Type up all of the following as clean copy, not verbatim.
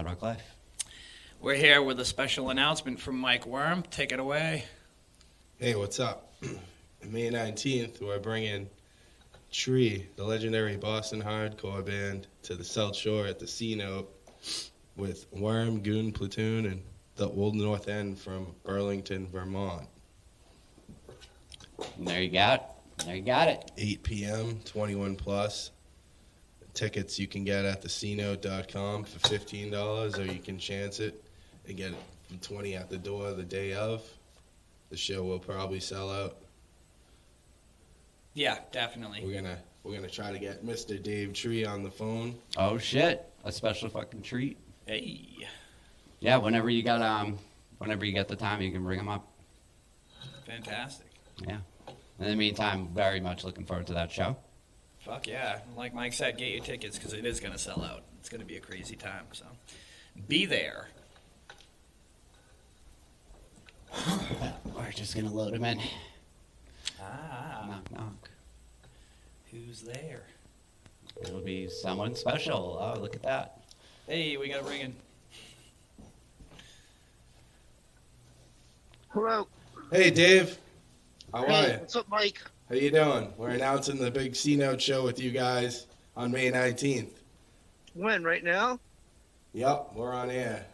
Hard Rock Life. We're here with a special announcement from Mike Worm. Take it away. Hey, what's up? May 19th, we're bringing Tree, the legendary Boston hardcore band, to the South Shore at the C-Note with Worm, Goon Platoon, and the Old North End from Burlington, Vermont. And there you got it. 8 p.m., 21 plus. Tickets you can get at thecnote.com for $15, or you can chance it and get it for $20 at the door the day of. The show will probably sell out. Yeah, definitely. We're gonna try to get Mr. Dave Tree on the phone. Oh shit! A special fucking treat. Hey. Yeah, whenever you get the time, you can bring them up. Fantastic. Yeah. In the meantime, very much looking forward to that show. Fuck yeah. Like Mike said, get your tickets because it is going to sell out. It's going to be a crazy time. So be there. We're just going to load them in. Ah. Knock, knock. Who's there? It'll be someone special. Oh, look at that. Hey, we got to bring in. Hello. Hey, Dave. How are Hey, you? what's up, Mike? How you doing? We're announcing the big C-Note show with you guys on May 19th. When? Right now? Yep, we're on air.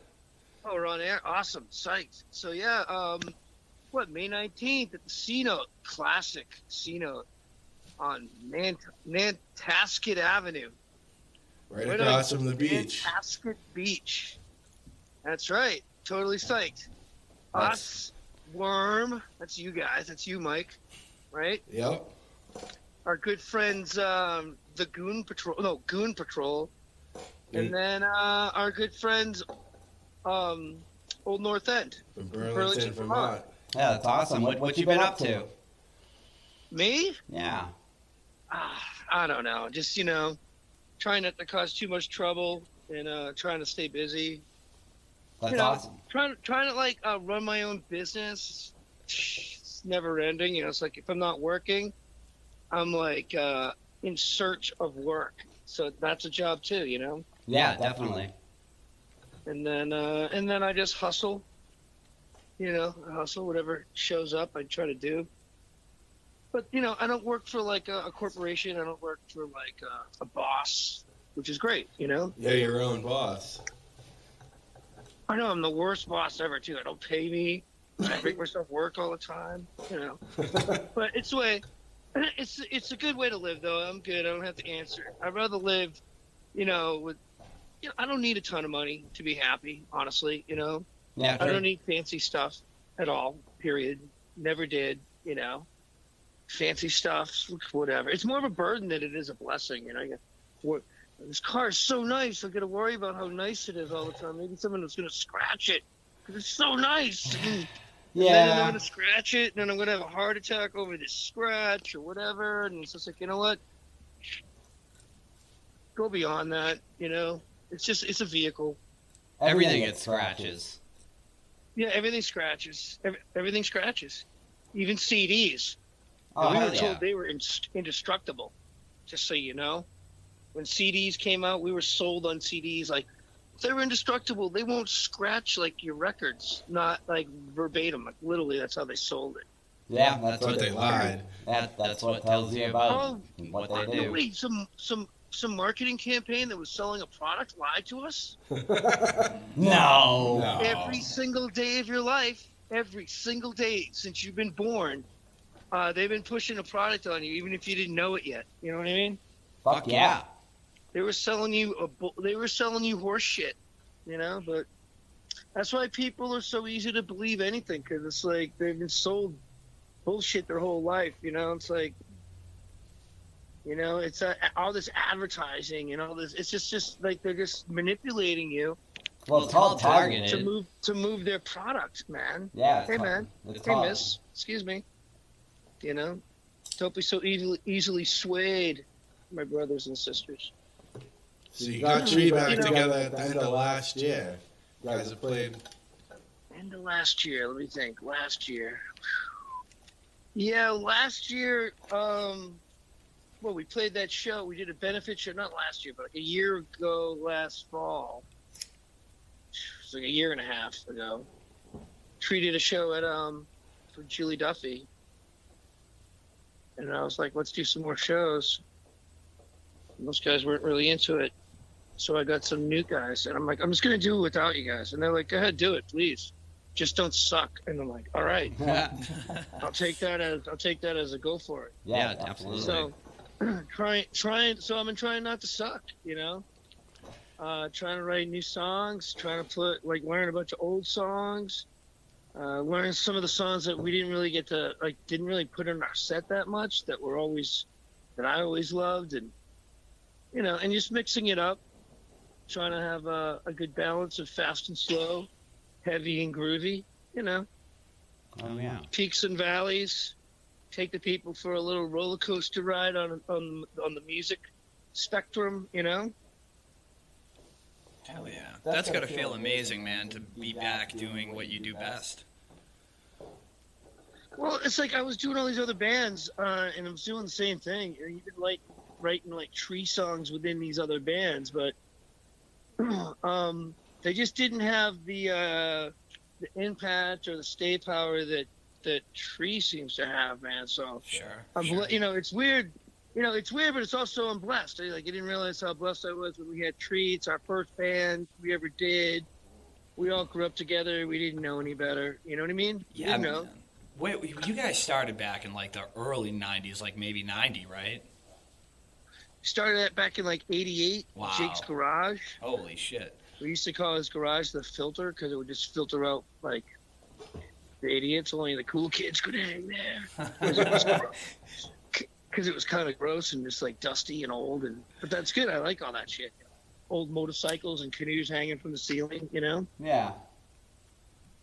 Oh, we're on air. Awesome. Psyched. So yeah, May 19th at the C-Note, classic C-Note on Nantasket Avenue. Right across from the beach. Nantasket Beach. That's right. Totally psyched. Us, Worm. That's you guys. That's you, Mike. Right? Yep. Our good friends, the Goon Patrol. And then our good friends, Old North End. From Burlington, Vermont. Yeah, that's awesome. What you been up to? Me? Yeah. I don't know. Just, trying not to cause too much trouble and trying to stay busy. That's awesome. Trying to run my own business. It's never ending. It's like if I'm not working, I'm like in search of work. So that's a job too, Yeah, definitely. And then I just hustle. I hustle whatever shows up. I try to do. But I don't work for like a corporation. I don't work for like a boss, which is great. You're your own boss. I know I'm the worst boss ever too. I don't pay me. I make myself work all the time. But it's the way. It's a good way to live though. I'm good. I don't have to answer. I'd rather live, with. I don't need a ton of money to be happy. Honestly, Yeah. I don't need fancy stuff at all. Period. Never did. Fancy stuff, whatever. It's more of a burden than it is a blessing. This car is so nice. I got to worry about how nice it is all the time. Maybe someone was going to scratch it because it's so nice. Yeah. And then I'm going to scratch it, and then I'm going to have a heart attack over this scratch or whatever. And it's just like, you know what? Go beyond that. It's a vehicle. Everything gets scratches. Yeah, everything scratches. Everything scratches. Even CDs. Oh, We hell were yeah. told they were indestructible, just so you know. When CDs came out, we were sold on CDs like they were indestructible. They won't scratch like your records, not like verbatim. Like literally, that's how they sold it. Yeah, that's But they lied. That's what tells you about what they do. Wait, some marketing campaign that was selling a product lied to us? No. Every single day of your life, every single day since you've been born, they've been pushing a product on you, even if you didn't know it yet. You know what I mean? Fuck yeah. They were selling you horse shit, but that's why people are so easy to believe anything, because it's like they've been sold bullshit their whole life. It's like, it's all this advertising and all this. It's just like they're just manipulating you. Well, it's all targeted. to move their product, man. Yeah. Hey, man. Hey, miss. Excuse me. Don't be so easily swayed, my brothers and sisters. So you got Tree back together at the end of last year. You guys have played. End of last year. Let me think. Last year. Yeah, last year. We played that show. We did a benefit show, not last year, but like a year ago, last fall. was like a year and a half ago. Tree did a show at for Julie Duffy, and I was like, let's do some more shows. And those guys weren't really into it, so I got some new guys, and I'm like, I'm just gonna do it without you guys, and they're like, go ahead, do it, please. Just don't suck. And I'm like, all right, I'll take that as a go for it. Yeah, absolutely. So so I've been trying not to suck, you know. Trying to write new songs, trying to learn a bunch of old songs, learn some of the songs that we didn't really didn't really put in our set that much, that I always loved, and you know, and just mixing it up, trying to have a good balance of fast and slow, heavy and groovy, you know. Oh yeah. Peaks and valleys, take the people for a little roller coaster ride on the music spectrum, you know. Hell yeah. That's got to feel amazing, man, to be back doing what you do best. Well, it's like I was doing all these other bands, and I was doing the same thing. Even like writing like Tree songs within these other bands, but they just didn't have the impact or the stay power that Tree seems to have, man. So Sure. You know, it's weird. You know, it's weird, but it's also I'm blessed. Like, I didn't realize how blessed I was when we had Tree. It's our first band we ever did. We all grew up together. We didn't know any better. You know what I mean? Yeah, you know. Wait, you guys started back in like the early 90s, like maybe 90, right? Started that back in like 88. Wow. Jake's garage. Holy shit. We used to call his garage the filter because it would just filter out like the idiots. Only the cool kids could hang there. Because it was kind of gross and just like dusty and old, but that's good. I like all that shit. Old motorcycles and canoes hanging from the ceiling, you know. Yeah.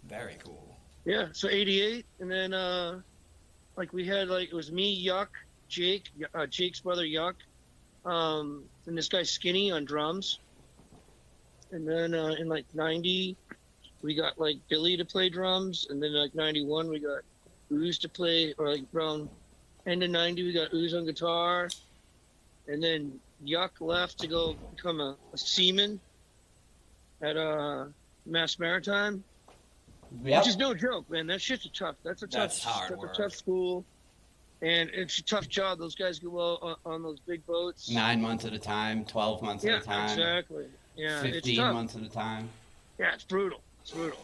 Very cool. Yeah. So 88, and then like we had like it was me, Yuck, Jake, Jake's brother Yuck, and this guy Skinny on drums, and then in like 90 we got like Billy to play drums, and then like 91 we got Ooze to play, or like around end of 90 we got Ooze on guitar, and then Yuck left to go become a seaman at Mass Maritime. Yep. Which is no joke, man. That shit's that's a tough school, and it's a tough job. Those guys go on those big boats. 9 months at a time, 12 months at a time. Exactly. Yeah, 15 it's tough. months at a time. Yeah, it's brutal. It's brutal.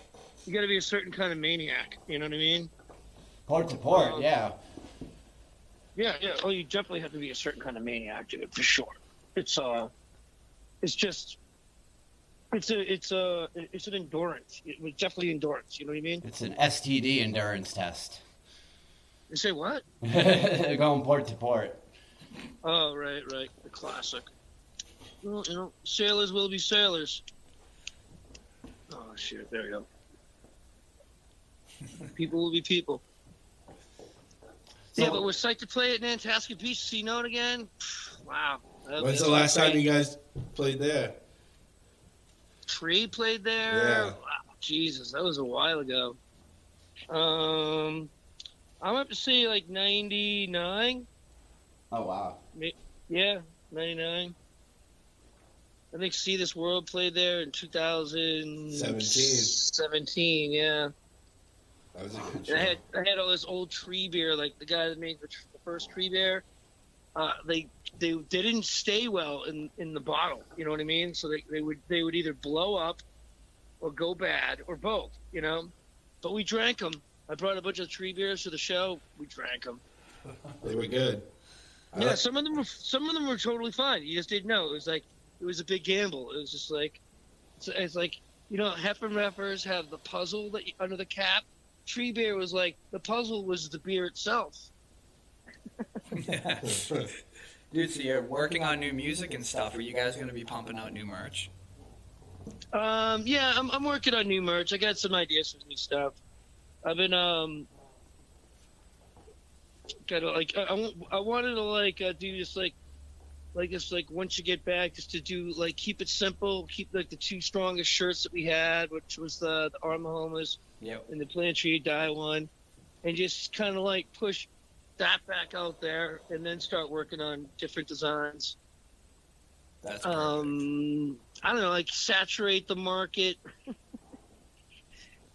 You got to be a certain kind of maniac. You know what I mean? Port to port, yeah. Yeah. Oh, you definitely have to be a certain kind of maniac, dude, for sure. It's just. It's an endurance. It was definitely endurance. You know what I mean? It's an STD endurance test. You say what? Going port to port. Oh, right. The classic. Well, you know, sailors will be sailors. Oh, shit. There we go. People will be people. So, Yeah, but we're psyched to play at Nantasket Beach Casino again. Wow. When's the last time you guys played there? Tree played there. Yeah. Wow, Jesus, that was a while ago. I'm up to say like 99. oh, wow. Yeah, 99. I think See This World played there in 2017. Yeah. That was a good And show. I had all this old Tree beer, like the guy that made the first Tree beer. They didn't stay well in the bottle, you know what I mean? So they would either blow up or go bad or both, you know. But we drank them. I brought a bunch of Tree beers to the show. We drank them. They were good. Yeah, some of them were totally fine. You just didn't know. It was a big gamble. It was just like it's like, you know, Hefferneffers have the puzzle under the cap. Tree beer was like the puzzle was the beer itself. Yeah. Dude, so you're working on new music and stuff. Are you guys going to be pumping out new merch? Yeah, I'm working on new merch. I got some ideas for new stuff. I've been kind of like I wanted to like do just like this like once you get back, just to do like keep it simple, keep like the two strongest shirts that we had, which was the Arm Homeless and the Plant Tree Die one, and just kind of like push that back out there, and then start working on different designs. That's I don't know, like saturate the market.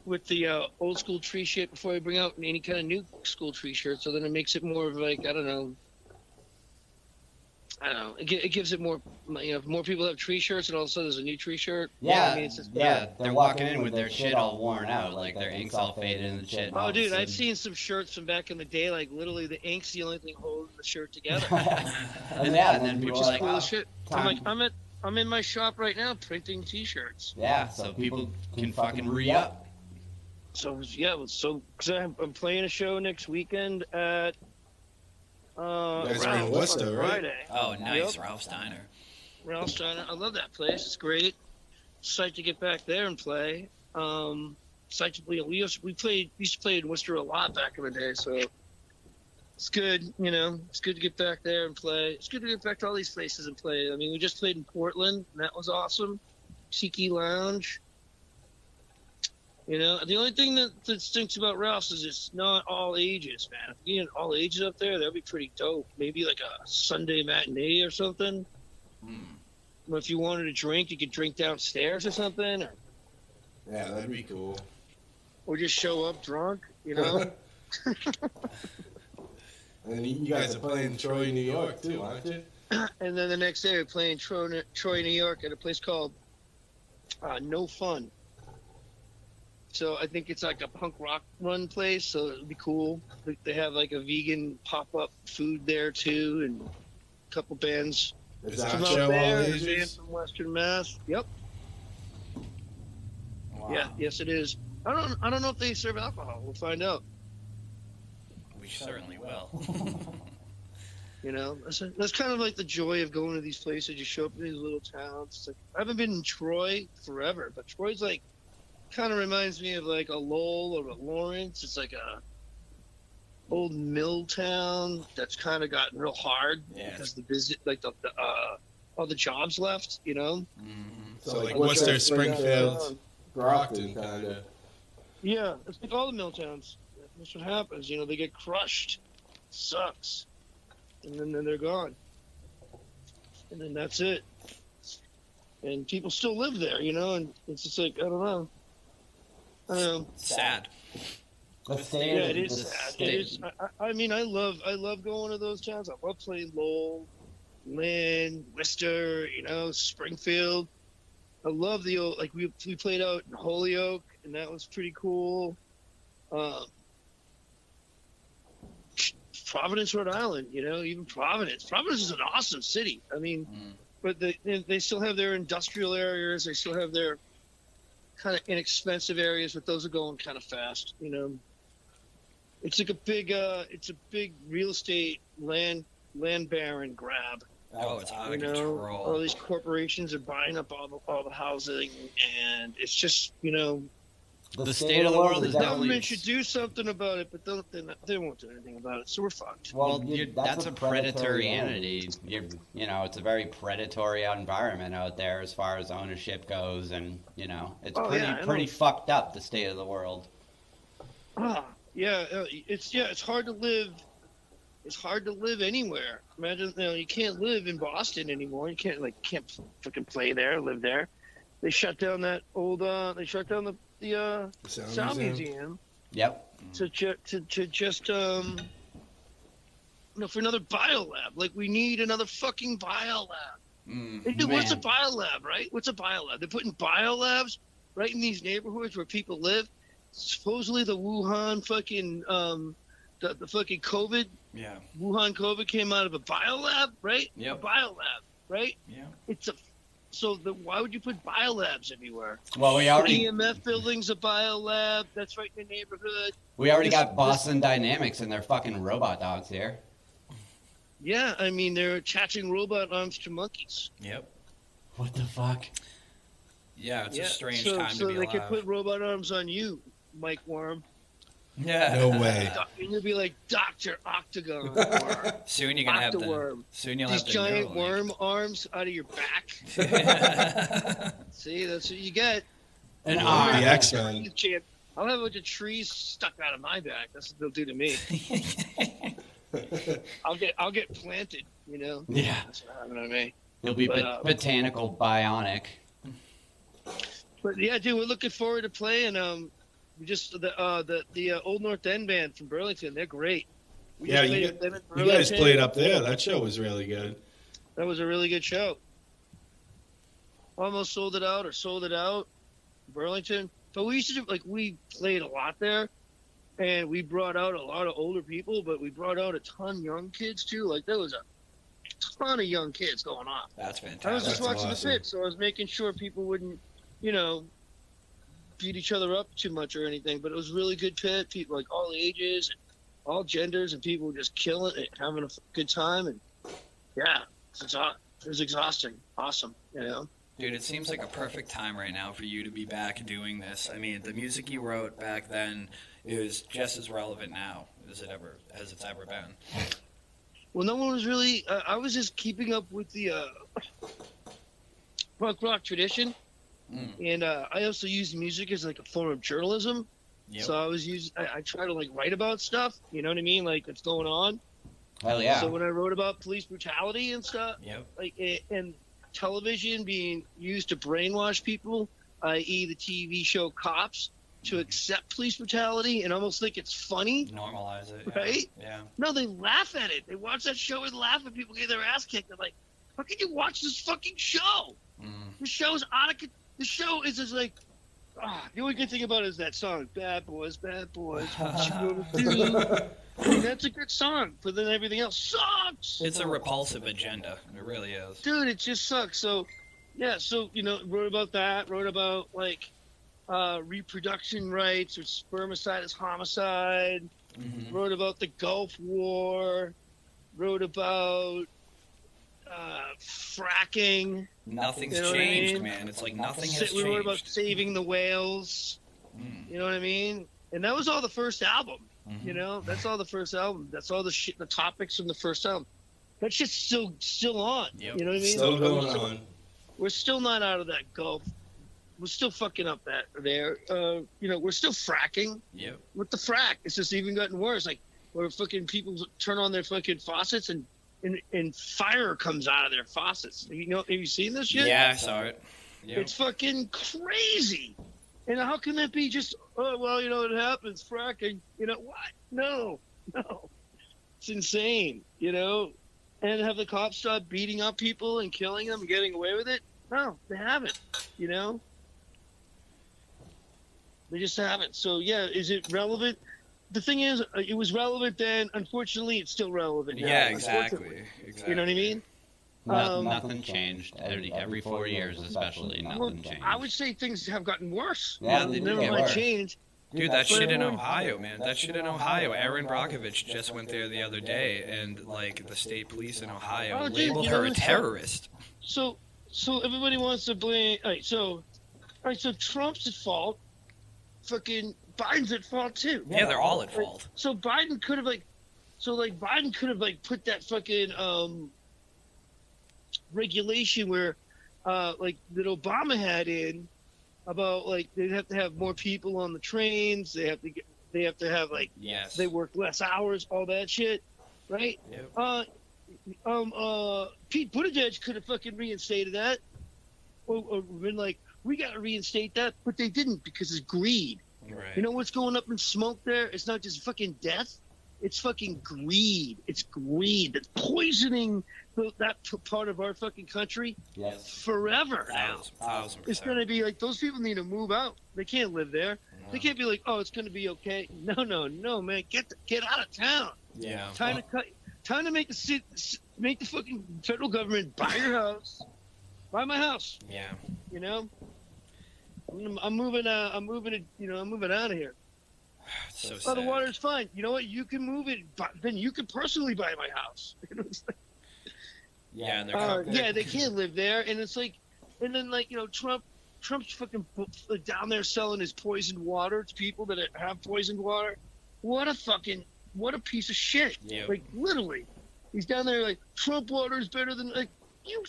with the old school tree shit before I bring out any kind of new school tree shirt. So then it makes it more of like, I don't know. It gives it more, more people have tree shirts, and all of a sudden there's a new tree shirt. Yeah, I mean, it's just they're walking in with their shit all worn out, like their ink's all faded and shit. Oh, dude, I've seen some shirts from back in the day, like literally the ink's the only thing holding the shirt together. and then people Which are is like, cool oh, as shit. I'm in my shop right now printing T-shirts. yeah, so people can fucking re-up. So yeah, because I'm playing a show next weekend at You guys are in Ralph's Worcester, on right? Friday. Oh, nice, Yep. Ralph's Diner. Ralph's Diner. I love that place. It's great. Psyched to get back there and play. Psyched to play. We used to play in Worcester a lot back in the day, so it's good. It's good to get back there and play. It's good to get back to all these places and play. I mean, we just played in Portland, and that was awesome. Tiki Lounge. The only thing that stinks about Ralph's is it's not all ages, man. If you get all ages up there, that'd be pretty dope. Maybe like a Sunday matinee or something. Or if you wanted to drink, you could drink downstairs or something, Yeah, that'd be cool. or just show up drunk. And you guys are playing Troy, New York, too, aren't you? And then the next day, we're playing Troy, New York, at a place called No Fun. So I think it's like a punk rock run place, so it'll be cool. They have like a vegan pop-up food there too, and a couple bands Is from that out show all there, a band ages? from Western Mass. Yep. Wow. Yeah. Yes, it is. I don't know if they serve alcohol. We'll find out. We certainly will. That's kind of like the joy of going to these places. You show up in these little towns. It's like, I haven't been in Troy forever, but Troy's like kind of reminds me of like a Lowell or a Lawrence. It's like a old mill town that's kind of gotten real hard because the visit, like all the jobs left. So like Worcester, Springfield, Brockton, kind of. Yeah, it's like all the mill towns. That's what happens. They get crushed. Sucks. And then they're gone. And then that's it. And people still live there, and it's just like, I don't know. Sad. The state, Yeah, it is the sad. state- It is. I mean, I love going to those towns. I love playing Lowell, Lynn, Worcester, Springfield. I love the old, like we played out in Holyoke, and that was pretty cool. Providence, Rhode Island, even Providence. Providence is an awesome city. I mean, but they still have their industrial areas. They still have their kind of inexpensive areas, but those are going kind of fast. It's like it's a big real estate land baron grab. Oh, it's out of All control. these corporations are buying up all the housing, and it's just the state of the world is the definitely. government should do something about it, but they won't do anything about it. So we're fucked. Well, that's a predatory entity. It's a very predatory environment out there as far as ownership goes, and it's pretty fucked up. The state of the world. It's hard to live. It's hard to live anywhere. Imagine, you can't live in Boston anymore. You can't fucking play there, live there. They shut down that old. They shut down the Sound Museum. Yep. To just for another biolab. Like, we need another fucking biolab. What's a biolab, right? What's a biolab? They're putting biolabs right in these neighborhoods where people live. Supposedly the Wuhan fucking the fucking COVID. Yeah. Wuhan COVID came out of a biolab, right? Yep. A biolab, right? Yeah. Why would you put biolabs everywhere? Well, we The already EMF building's a biolab. That's right in the neighborhood. got Boston Dynamics and their fucking robot dogs here. Yeah, I mean, they're attaching robot arms to monkeys. Yep. What the fuck? Yeah, it's a strange so, time so to be they alive. could put robot arms on you, Mike Worm. Yeah. No way. And you'll be like Dr. Octagon. Or Soon you're gonna have the. Octaworm. Soon you'll These have the giant Neuralink. worm arms out of your back. See, that's what you get. An The arm. X-Men. I'll have a bunch of trees stuck out of my back. That's what they'll do to me. I'll get planted, Yeah. That's what happened to me. You'll be botanical bionic. But yeah, dude, we're looking forward to playing. The Old North End band from Burlington. They're great. You guys played up there. That show was really good. That was a really good show. Almost sold it out. Burlington. But we used to we played a lot there, and we brought out a lot of older people, but we brought out a ton of young kids too. Like there was a ton of young kids going on. That's fantastic. I was just watching awesome. the pit, so I was making sure people wouldn't, beat each other up too much or anything. But it was a really good pit. People like all ages, and all genders, and people were just killing it, having a good time. And yeah, it was exhausting. Awesome, Dude, it seems like a perfect time right now for you to be back doing this. I mean, the music you wrote back then is just as relevant now as it's ever been. Well, no one was really. I was just keeping up with the punk rock tradition, and I also use music as like a form of journalism. Yep. So I try to write about stuff. You know what I mean? Like what's going on. Hell yeah. So when I wrote about police brutality and stuff, and television being used to brainwash people, i.e. the TV show Cops, to accept police brutality and almost think it's funny. Normalize it. Right? Yeah. No, they laugh at it. They watch that show and laugh at people get their ass kicked. They're like, how can you watch this fucking show? The show's out of the show is just like, the only good thing about it is that song, Bad Boys, Bad Boys, what you gonna do? I mean, that's a good song, but then everything else sucks. It's a repulsive agenda. It really is. Dude, it just sucks. So, yeah, wrote about that. Wrote about, reproduction rights, or spermicide is homicide. Wrote about the Gulf War. Wrote about fracking. Nothing's changed, man. It's like nothing has changed. We wrote about saving the whales. You know what I mean? And that was all the first album. That's all the first album. That's all the shit, the topics from the first album. That shit's still on. Yep. You know what I mean? Still going on. We're still not out of that Gulf. We're still fucking up there. We're still fracking. Yep. With the frack, it's just even gotten worse. Like where fucking people turn on their fucking faucets and fire comes out of their faucets. Have you seen this shit? Yeah, I saw it. Yep. It's fucking crazy. And how can that be just, it happens, fracking. What? No. It's insane, And have the cops stop beating up people and killing them and getting away with it? No, they haven't, They just haven't. So, yeah, is it relevant? The thing is, it was relevant then. Unfortunately, it's still relevant now. Yeah, exactly. You know what I mean? Nothing changed. Every 4 years, especially, nothing changed. I would say things have gotten worse. Yeah, they never get mind worse. change. Dude, that shit in Ohio, man. That shit in Ohio. Aaron Brockovich just went there the other day, and the state police in Ohio labeled her a terrorist. So everybody wants to blame. All right, so Trump's at fault. Fucking Biden's at fault too. Yeah, they're all at fault. So Biden could have put that fucking regulation where that Obama had in about they'd have to have more people on the trains. They have to have yes. They work less hours, all that shit, right? Yep. Pete Buttigieg could have fucking reinstated that, or been like, we got to reinstate that, but they didn't because it's greed. Right. You know what's going up in smoke there? It's not just fucking death. It's fucking greed. It's greed that's poisoning that part of our fucking country forever now. 1,000%. It's going to be like those people need to move out. They can't live there. No. They can't be like, oh, it's going to be okay. No, man. Get out of town. Yeah. Time to make the fucking federal government buy your house. Buy my house. Yeah. I'm moving out of here. So sad. The water's fine. You know what? You can move it, but then you can personally buy my house. Yeah, and they can't live there, and it's like, and then Trump's fucking down there selling his poisoned water to people that have poisoned water. What a piece of shit. Yep. Literally, he's down there like Trump water is better than you.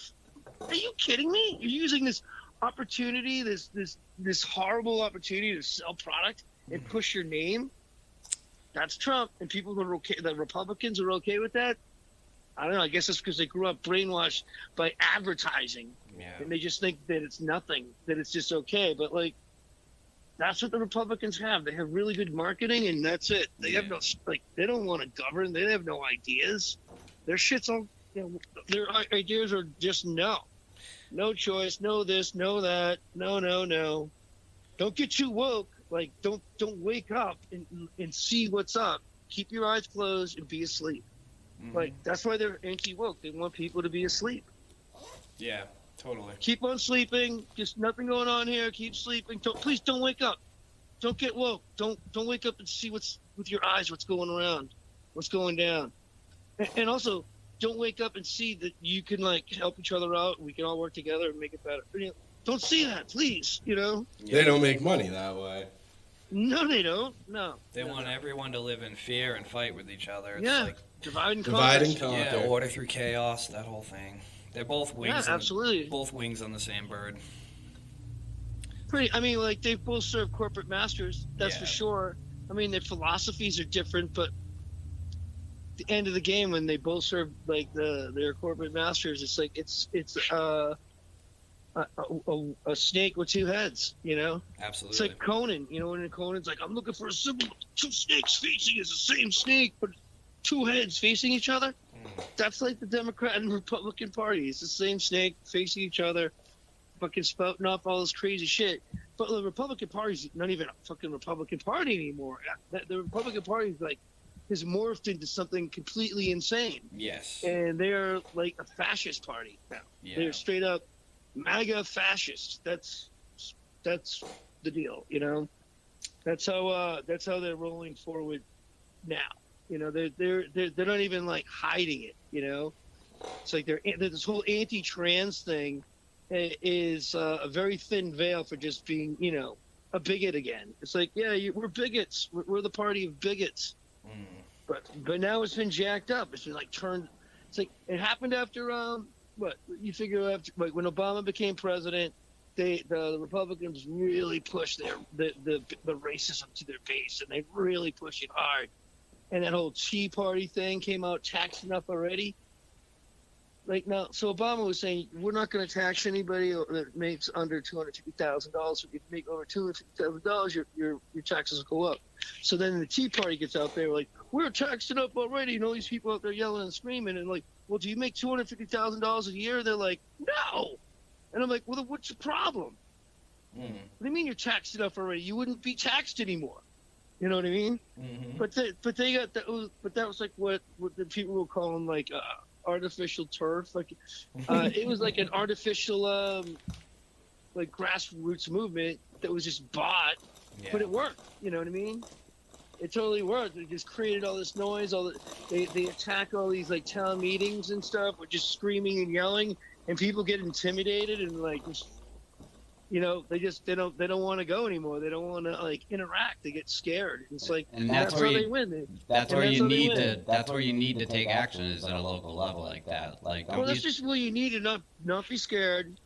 Are you kidding me? You're using this opportunity, this horrible opportunity to sell product and push your name. That's Trump, and people that are okay, the Republicans are okay with that. I don't know. I guess it's because they grew up brainwashed by advertising, and they just think that it's nothing, that it's just okay. But That's what the Republicans have. They have really good marketing, and that's it. They have no, like, they don't want to govern. They have no ideas. Their shit's all, their ideas are just no choice, no this, no that, no. Don't get too woke. Like, don't wake up and see what's up. Keep your eyes closed and be asleep. Like, that's why they're anti-woke. They want people to be asleep. Yeah, totally. Keep on sleeping. Just nothing going on here. Keep sleeping. Please don't wake up. Don't get woke. Don't wake up and see what's with your eyes, what's going around, what's going down. And also, don't wake up and see that you can, like, help each other out. We can all work together and make it better. Don't see that, please, They don't make money that way. No, they don't. No. They want everyone to live in fear and fight with each other. It's like divide and conquer. Yeah, order through chaos, that whole thing. They're both wings. Yeah, absolutely. Both wings on the same bird. I mean, like, they both serve corporate masters. That's for sure. I mean, their philosophies are different, but at the end of the game, when they both serve, like, their corporate masters, it's like it's a snake with two heads, Absolutely. It's like Conan, when Conan's like, I'm looking for a symbol. Two snakes facing is the same snake, but two heads facing each other. That's like the Democrat and Republican Party. It's the same snake facing each other, fucking spouting off all this crazy shit. But the Republican Party's not even a fucking Republican Party anymore. The Republican Party has morphed into something completely insane. Yes. And they're like a fascist party now. Yeah. They're straight up MAGA fascists. That's the deal, That's how they're rolling forward now. They're not even like hiding it. It's like this whole anti-trans thing is a very thin veil for just being a bigot again. It's like, we're bigots. We're the party of bigots. But now it's been jacked up. It's been like turned. It's like it happened after what you figure after, like, when Obama became president, the Republicans really pushed the racism to their base, and they really pushed it hard. And that whole Tea Party thing came out, tax enough already. Like, now, so Obama was saying, we're not going to tax anybody that makes under $250,000. If you make over $250,000, your taxes will go up. So then the Tea Party gets out there, like, we're taxed it up already. And all these people out there yelling and screaming. And like, well, do you make $250,000 a year? They're like, no. And I'm like, well, then what's the problem? What do you mean you're taxed enough already? You wouldn't be taxed anymore. You know what I mean? But they got that. But that was like what the people were calling like artificial turf. Like it was like an artificial like grassroots movement that was just bought, but it worked. You know what I mean? It totally worked. It just created all this noise. They attack all these like town meetings and stuff with just screaming and yelling, and people get intimidated and like just. They don't want to go anymore. They don't want to like interact. They get scared. It's like, and that's how they win. That's where you need to take action is at a local level like that. Like, that's just what you need to not be scared,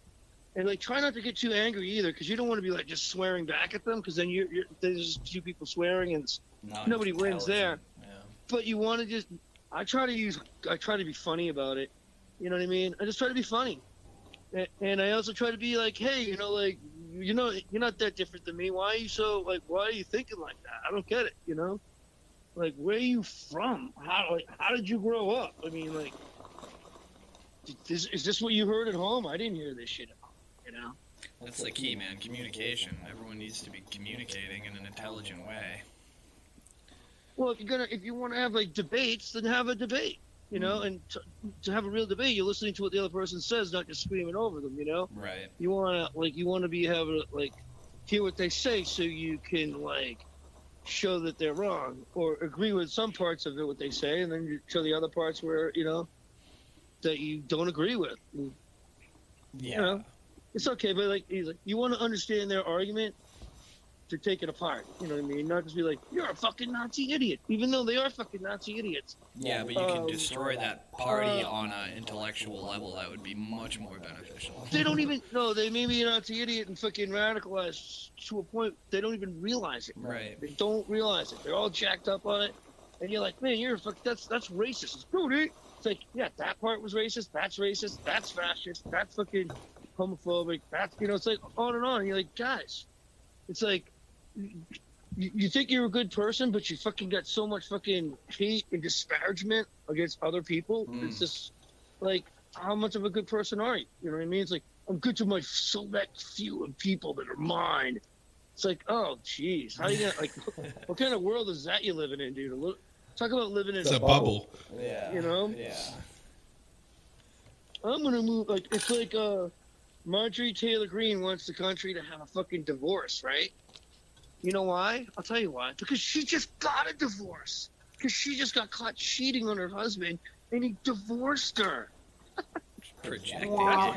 and like try not to get too angry either, because you don't want to be like just swearing back at them, because then there's just a few people swearing and nobody wins there. Yeah. But you want to just I try to be funny about it. You know what I mean? I just try to be funny. And I also try to be like, hey, like, you're not that different than me. Why are you thinking like that? I don't get it, Like, where are you from? How did you grow up? I mean, like, is this what you heard at home? I didn't hear this shit at home, That's the key, man. Communication. Everyone needs to be communicating in an intelligent way. Well, if you want to have like debates, then have a debate. And to have a real debate, you're listening to what the other person says, not just screaming over them. Right. You want to hear what they say, so you can like show that they're wrong, or agree with some parts of it what they say, and then you show the other parts where that you don't agree with. Yeah. It's okay, but like you want to understand their argument to take it apart. You know what I mean? Not just be like, you're a fucking Nazi idiot, even though they are fucking Nazi idiots. Yeah, but you can destroy that party on an intellectual level. That would be much more beneficial. They don't even know. They may be a Nazi idiot and fucking radicalized to a point they don't even realize it. Right. They don't realize it. They're all jacked up on it, and you're like, man, that's racist. It's dude. It's like, yeah, that part was racist. That's racist. That's fascist. That's fucking homophobic. That's it's like on and on. And you're like, guys, it's like, you think you're a good person, but you fucking got so much fucking hate and disparagement against other people. It's just like, how much of a good person are you? You know what I mean? It's like, I'm good to my select few of people that are mine. It's like, oh, jeez. How you gonna, like, what kind of world is that you living in, dude? Talk about living in It's a bubble. Yeah. You know? Yeah. I'm gonna move, like, it's like, Marjorie Taylor Greene wants the country to have a fucking divorce, right? You know why? I'll tell you why. Because she just got a divorce. Because she just got caught cheating on her husband, and he divorced her. Projecting. Now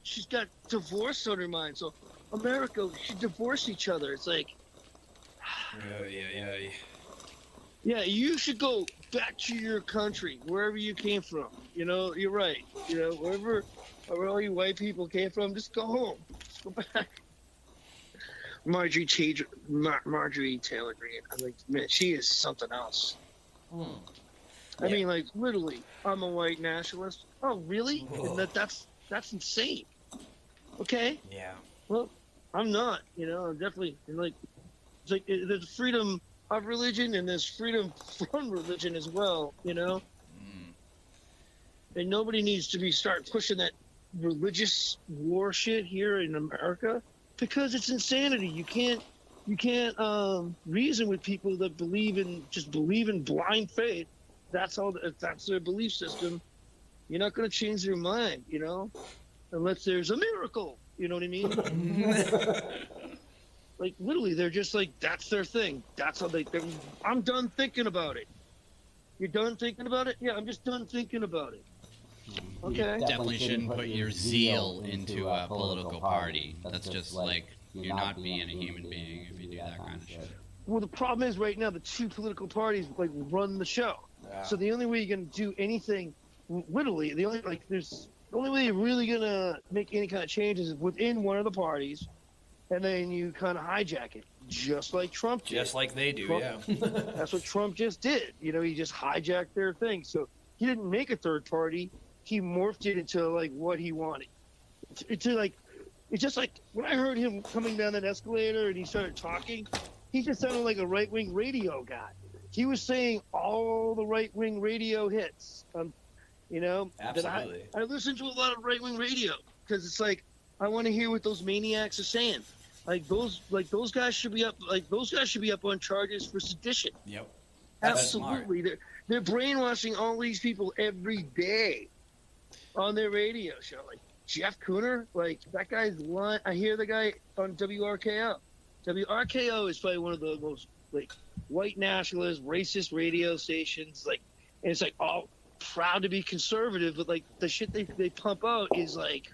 she's got divorce on her mind. So America should divorce each other. It's like, yeah, you should go back to your country, wherever you came from. You know, you're right. You know, wherever all you white people came from, just go home. Just go back. Marjorie Taylor Greene. I'm like, man, she is something else. I mean, like, literally, I'm a white nationalist. Oh, really? And that's insane. Okay. Yeah. Well, I'm not. You know, I'm definitely, and like, it's like there's freedom of religion and there's freedom from religion as well. You know. And nobody needs to start pushing that religious war shit here in America, because it's insanity. You can't reason with people that believe in blind faith. That's all. If that's their belief system, you're not going to change their mind, you know, unless there's a miracle. You know what I mean? Like, literally, they're just like, that's their thing. That's how I'm done thinking about it. You're done thinking about it? Yeah, I'm just done thinking about it. Okay. You definitely shouldn't put your zeal into a political party. That's just like, you're not being a human being if you do that kind of shit. Well, the problem is right now the two political parties like run the show. Yeah. So the only way you're gonna do anything, literally, the only way you're really gonna make any kind of changes is within one of the parties, and then you kind of hijack it, just like Trump did. Just like they do, yeah. That's what Trump just did. You know, he just hijacked their thing. So he didn't make a third party. He morphed it into like what he wanted. It's just like when I heard him coming down that escalator and he started talking, he just sounded like a right-wing radio guy. He was saying all the right-wing radio hits. You know, absolutely. I listen to a lot of right-wing radio because it's like I want to hear what those maniacs are saying. Those guys should be up. Like those guys should be up on charges for sedition. Yep. Absolutely. They're brainwashing all these people every day on their radio show. Like Jeff Cooner, like that guy's line. I hear the guy on WRKO. WRKO is probably one of the most like white nationalist, racist radio stations. Like, and it's like all proud to be conservative, but like the shit they pump out is like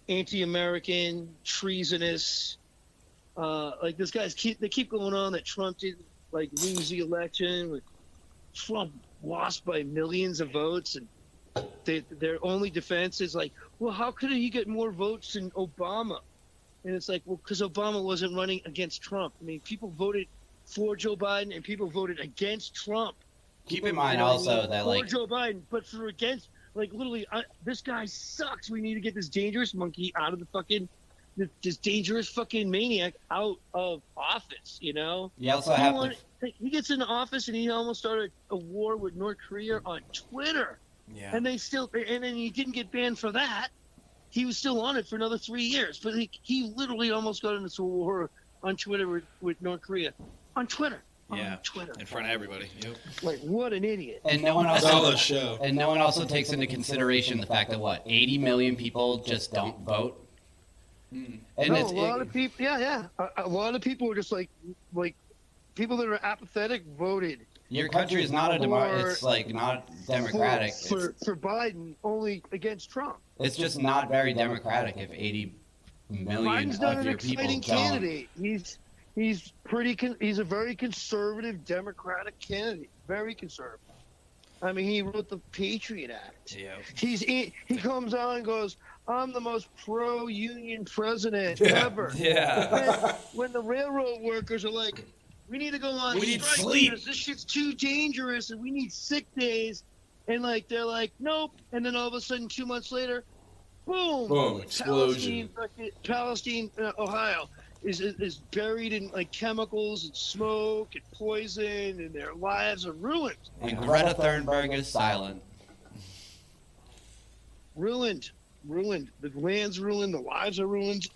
anti-American, treasonous. Like this guy's keep going on that Trump didn't like lose the election. Like, Trump lost by millions of votes, and their only defense is like, well, how could he get more votes than Obama? And it's like, well, because Obama wasn't running against Trump. I mean, people voted for Joe Biden and people voted against Trump. Keep in mind also that, like, for Joe Biden, but for against, like, literally, this guy sucks. We need to get this dangerous monkey out of the fucking, this dangerous fucking maniac out of office, you know? You also have he gets into office and he almost started a war with North Korea on Twitter. Yeah. And then he didn't get banned for that. He was still on it for another 3 years. But he literally almost got into a war on Twitter with North Korea. On Twitter. Yeah. On Twitter. In front of everybody. Yep. Like, what an idiot. And no one also takes into consideration the fact that 80 million people just don't vote. And a lot of people. Yeah. A lot of people are just like people that are apathetic voted. Your country is not it's like not democratic. For Biden, only against Trump. It's just not very democratic if 80 million Biden's not of an your people exciting don't. candidate. He's a very conservative Democratic candidate. Very conservative. I mean, he wrote the Patriot Act. Yeah. He comes out and goes, "I'm the most pro-union president ever." Yeah. When the railroad workers are like, we need to go on strike because this shit's too dangerous and we need sick days. And like they're like, nope. And then all of a sudden 2 months later, boom, Boom, explosion. Palestine, Ohio is buried in like chemicals and smoke and poison, and their lives are ruined. And Greta Thunberg is silent. Ruined. The land's ruined. The lives are ruined.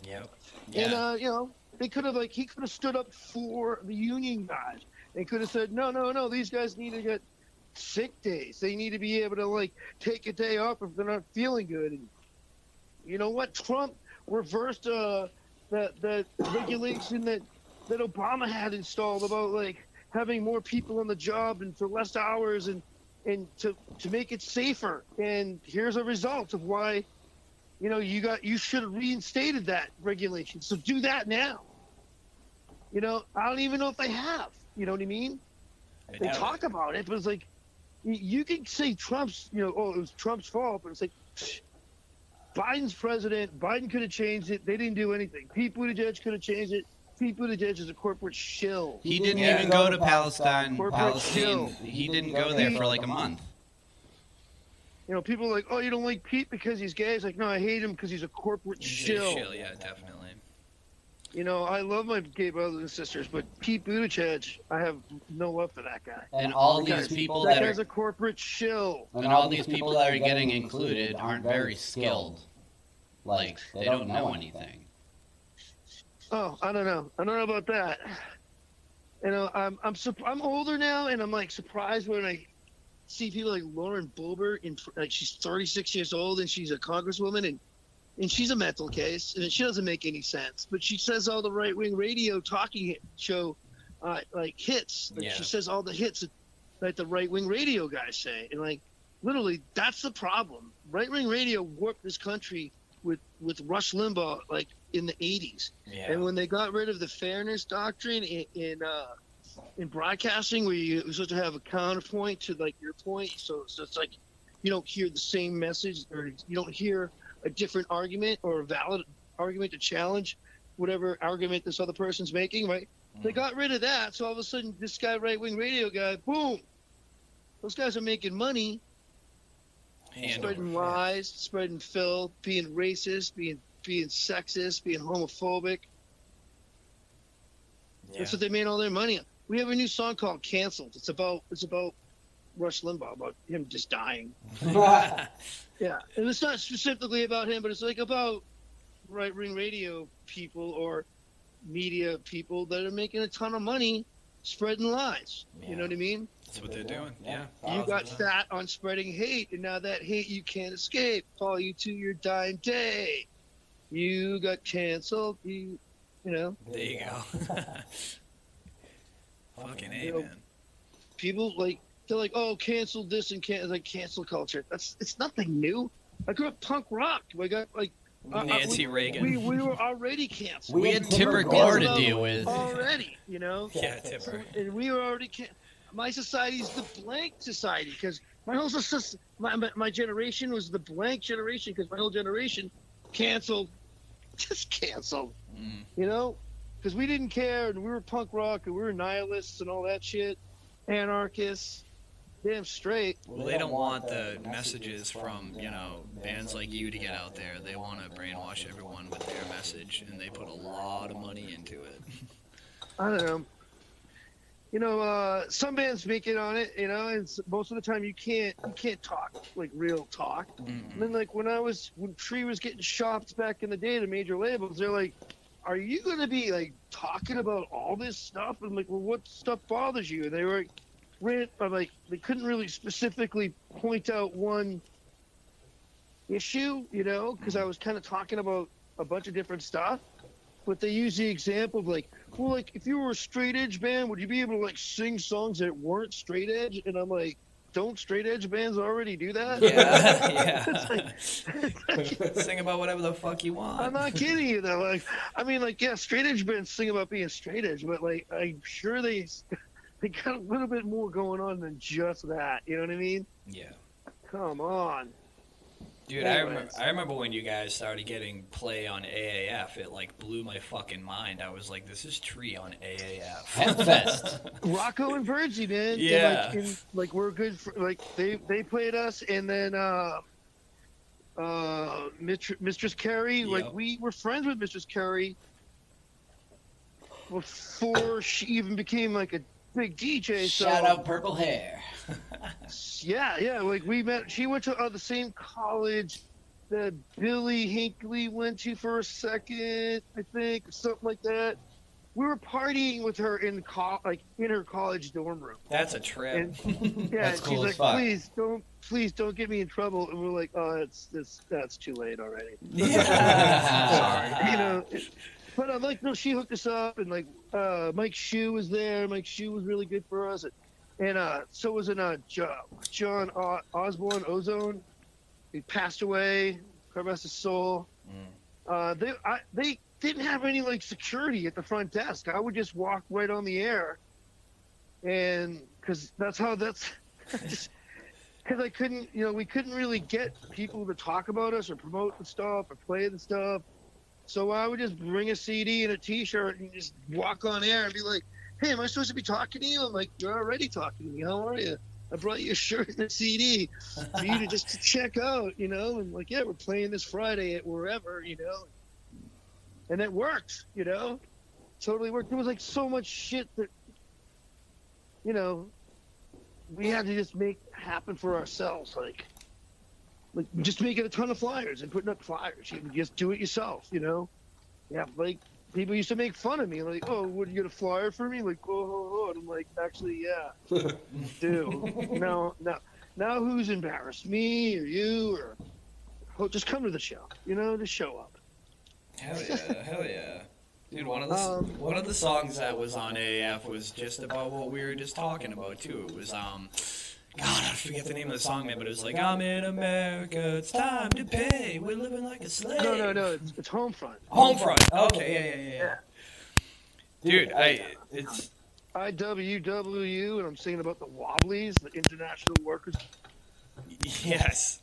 Yep. Yeah. And he could have stood up for the union guys. They could have said, no, these guys need to get sick days. They need to be able to like take a day off if they're not feeling good. And you know what? Trump reversed the regulation that Obama had installed about like having more people on the job and for less hours and to make it safer. And here's a result of why, you should have reinstated that regulation. So do that now. I don't even know if they have. You know what I mean? They talk about it, but it's like you can say Trump's, it was Trump's fault, but it's like Biden's president. Biden could have changed it. They didn't do anything. Pete Buttigieg could have changed it. Pete Buttigieg is a corporate shill. He didn't even go to Palestine. Shill. He didn't go there for like a month. People are like, oh, you don't like Pete because he's gay? It's like, no, I hate him because he's a corporate shill. Yeah, definitely. I love my gay brothers and sisters, but Pete Buttigieg, I have no love for that guy. And all these people that guy's a corporate shill. And all these people that are getting included aren't very skilled. Like, they don't know anything. Oh, I don't know about that. I'm older now, and I'm like surprised when I see people like Lauren Boebert, she's 36 years old and she's a congresswoman, and she's a mental case, and she doesn't make any sense. But she says all the right-wing radio talking show hits. She says all the hits that the right-wing radio guys say, and literally that's the problem. Right-wing radio warped this country with Rush Limbaugh in the 80s. Yeah. And when they got rid of the fairness doctrine in broadcasting, where you're supposed to have a counterpoint to your point, so it's like you don't hear the same message, or you don't hear a different argument or a valid argument to challenge whatever argument this other person's making, right? They got rid of that, so all of a sudden this guy, right-wing radio guy, boom, those guys are making money, spreading lies, spreading filth, being racist, being sexist, being homophobic. Yeah. That's what they made all their money on. We have a new song called "Canceled." It's about Rush Limbaugh, about him just dying. Yeah, and it's not specifically about him, but it's about right-wing radio people or media people that are making a ton of money spreading lies. Yeah. You know what I mean? That's what they're doing. Yeah. You got fat on spreading hate, and now that hate you can't escape. Follow you to your dying day. You got canceled. You know. There you go. Fucking A, man. People they're like, oh, cancel this and cancel culture. It's nothing new. I grew up punk rock. We got Nancy Reagan. We were already canceled. We had Tipper Gore to deal with already. Yeah, Tipper. And we were already my society's the blank society, because my whole my generation was the blank generation, because my whole generation canceled, just canceled. Because we didn't care, and we were punk rock, and we were nihilists and all that shit, anarchists. Damn straight. Well, they don't want the messages from, bands like you to get out there. They want to brainwash everyone with their message, and they put a lot of money into it. I don't know. Some bands make it on it, and most of the time you can't talk, real talk. Mm-hmm. And then, when Tree was getting shopped back in the day to major labels, they're like, are you going to be, talking about all this stuff? And I'm like, well, what stuff bothers you? And they were they couldn't really specifically point out one issue, because I was kind of talking about a bunch of different stuff. But they use the example of if you were a straight edge band, would you be able to sing songs that weren't straight edge? And I'm like, don't straight edge bands already do that? Yeah. Sing about whatever the fuck you want. I'm not kidding you though. Yeah, straight edge bands sing about being straight edge, but I'm sure they got a little bit more going on than just that. You know what I mean? Yeah. Come on. Dude, anyways. I remember when you guys started getting play on AAF. It blew my fucking mind. I was like, this is Tree on AAF. Headfest. Rocco and Virgie, man. Yeah. We're good for they played us, and then Mistress Carrie. Yep. Like, we were friends with Mistress Carrie before she even became like a big DJ. Shout out Purple Hair. Yeah. Like, we met. She went to the same college that Billy Hinckley went to for a second, I think, or something like that. We were partying with her in her college dorm room. That's a trip. And, That's she's cool like, as fuck. please don't get me in trouble. And we're like, oh, that's too late already. Sorry. But she hooked us up, and Mike Shue was there. Mike Shue was really good for us, and so was John Osborne Ozone. He passed away. God rest his soul. They didn't have any security at the front desk. I would just walk right on the air, and because I couldn't, we couldn't really get people to talk about us or promote the stuff or play the stuff. So I would just bring a CD and a T-shirt and just walk on air and be like, "Hey, am I supposed to be talking to you?" I'm like, "You're already talking to me. How are you? I brought you a shirt and a CD for you to check out, and yeah, we're playing this Friday at wherever, and it worked, totally worked. There was so much shit that, we had to just make happen for ourselves, like just making a ton of flyers and putting up flyers. You can just do it yourself, Yeah, people used to make fun of me, like, "Oh, would you get a flyer for me?" Like, oh. And I'm like, actually, yeah, do. Now who's embarrassed, me or you, or just come to the show, just show up. Hell yeah. Dude, one of the songs that was on AAF was just about what we were just talking about too. It was God, I forget the name of the song, man, but it was like, "I'm in America, it's time to pay, we're living like a slave." No, it's Homefront. Homefront. Okay, yeah. Dude, it's IWW, and I'm singing about the Wobblies, the International Workers. Yes.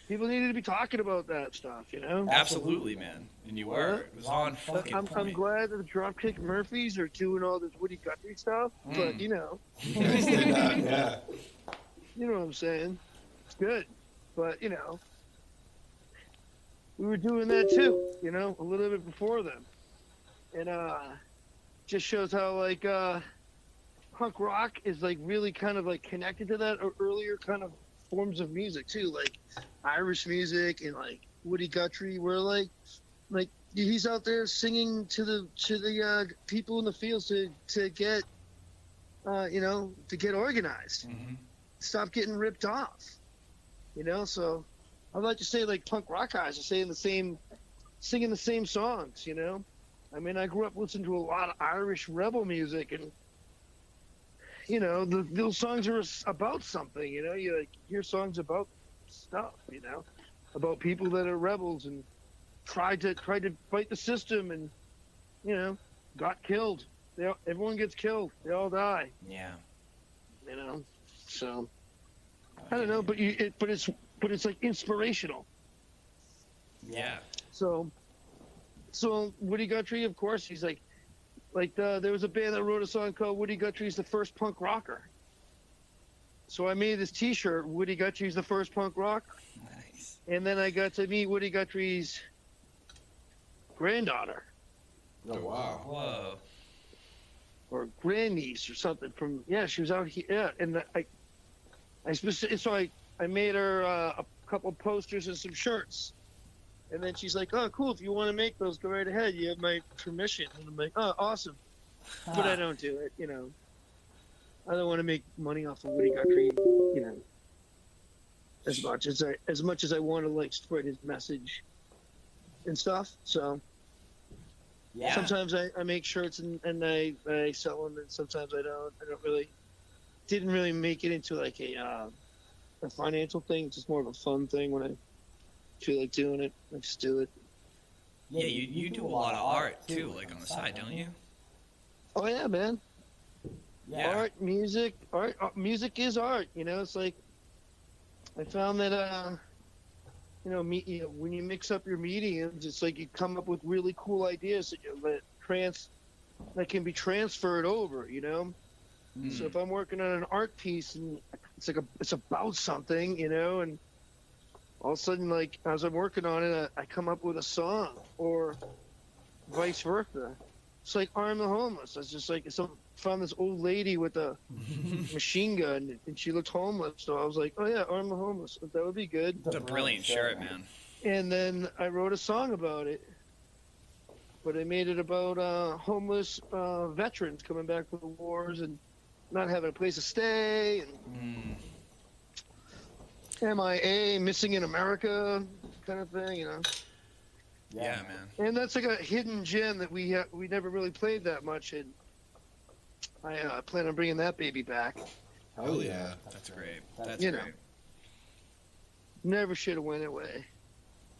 People needed to be talking about that stuff, Absolutely, man. And you were. It was on fucking point. I'm glad that the Dropkick Murphys are doing all this Woody Guthrie stuff, but, Yeah. You know what I'm saying? It's good. But, we were doing that too, a little bit before them. And just shows how, punk rock is, really kind of, connected to that earlier kind of forms of music too, like Irish music and, Woody Guthrie, where, he's out there singing to the people in the fields to get, to get organized. Mm-hmm. Stop getting ripped off, so I'd like to say punk rock guys are singing the same songs, I mean, I grew up listening to a lot of Irish rebel music, and those songs are about something, you hear songs about stuff, about people that are rebels and tried to fight the system and got killed. Everyone gets killed, they all die. Yeah. So I don't know, but it's inspirational. Yeah. So Woody Guthrie, of course, he's there was a band that wrote a song called "Woody Guthrie's the First Punk Rocker." So I made this T-shirt, "Woody Guthrie's the First Punk Rocker." Nice. And then I got to meet Woody Guthrie's granddaughter. Oh wow. Whoa. Or grandniece or something she was out here. Yeah, and I made her a couple posters and some shirts. And then she's like, "Oh, cool, if you want to make those, go right ahead. You have my permission." And I'm like, "Oh, awesome." But I don't do it, I don't want to make money off of Woody Guthrie, as much as I want to spread his message and stuff. So yeah. Sometimes I make shirts and I sell them, and sometimes I don't. Didn't really make it into a financial thing. It's just more of a fun thing when I feel like doing it. I just do it. Yeah, you do a lot of art too, on the side, don't you? Oh yeah, man. Yeah. Art, music is art. It's I found that when you mix up your mediums, it's you come up with really cool ideas that can be transferred over. So if I'm working on an art piece and it's about something, and all of a sudden, like, as I'm working on it, I come up with a song, or vice versa. It's like Arm the Homeless. It's just like found this old lady with a machine gun, and she looked homeless. So I was like, oh yeah, Arm the Homeless. That would be good. It's a brilliant shirt, man. And then I wrote a song about it, but I made it about homeless veterans coming back from the wars and not having a place to stay, and MIA, missing in America, kind of thing, you know. Yeah, man. And that's like a hidden gem that we never really played that much, and I plan on bringing that baby back. Hell yeah. That's great. That's You great. know. Never should have went away.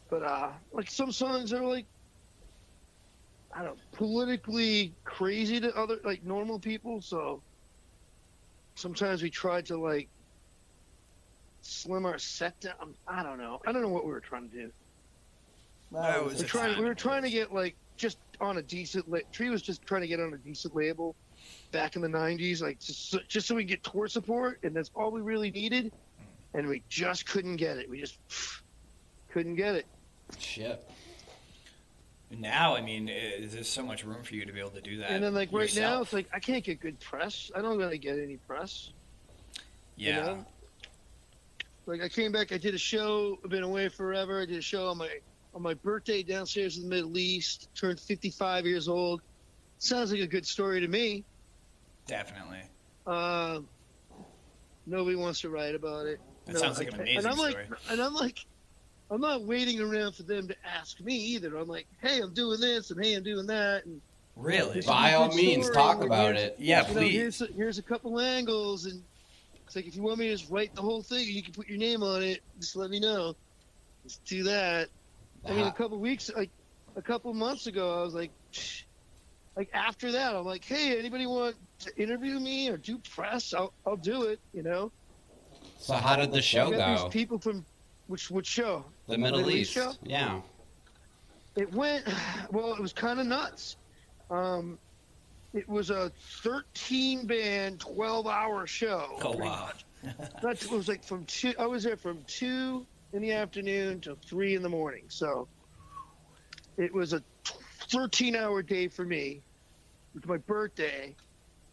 But like some songs are like, I don't know, politically crazy to other, like, normal people, so sometimes we tried to, like, slim our set down. I don't know what we were trying to do. We were trying to get, like, just on a decent Tree was just trying to get on a decent label back in the 90s, like, just so we could get tour support, and that's all we really needed, and we just couldn't get it. We just couldn't get it. Shit. Now, I mean, there's so much room for you to be able to do that. And then, like, right yourself. now, it's like, I can't get good press. I don't really get any press. Yeah. You know? Like, I came back, I did a show, I've been away forever. I did a show on my birthday downstairs in the Middle East, turned 55 years old. Sounds like a good story to me. Definitely. Nobody wants to write about it. That sounds like an amazing story. And I'm like, I'm not waiting around for them to ask me either. I'm like, hey, I'm doing this, and hey, I'm doing that. And Really? By all means, talk about it. Yeah, you know, please. here's a couple angles, and it's like, if you want me to just write the whole thing, you can put your name on it. Just let me know. Let's do that. I mean, a couple months ago, I was like after that, I'm like, hey, anybody want to interview me or do press? I'll do it. You know. So how did the show These go? people from which show? The Middle East show? Yeah. It went well. It was kind of nuts. It was a 13-band, 12-hour show. Oh, wow. It was like from 2. I was there from 2 in the afternoon to 3 in the morning. So it was a 13-hour day for me. It was my birthday.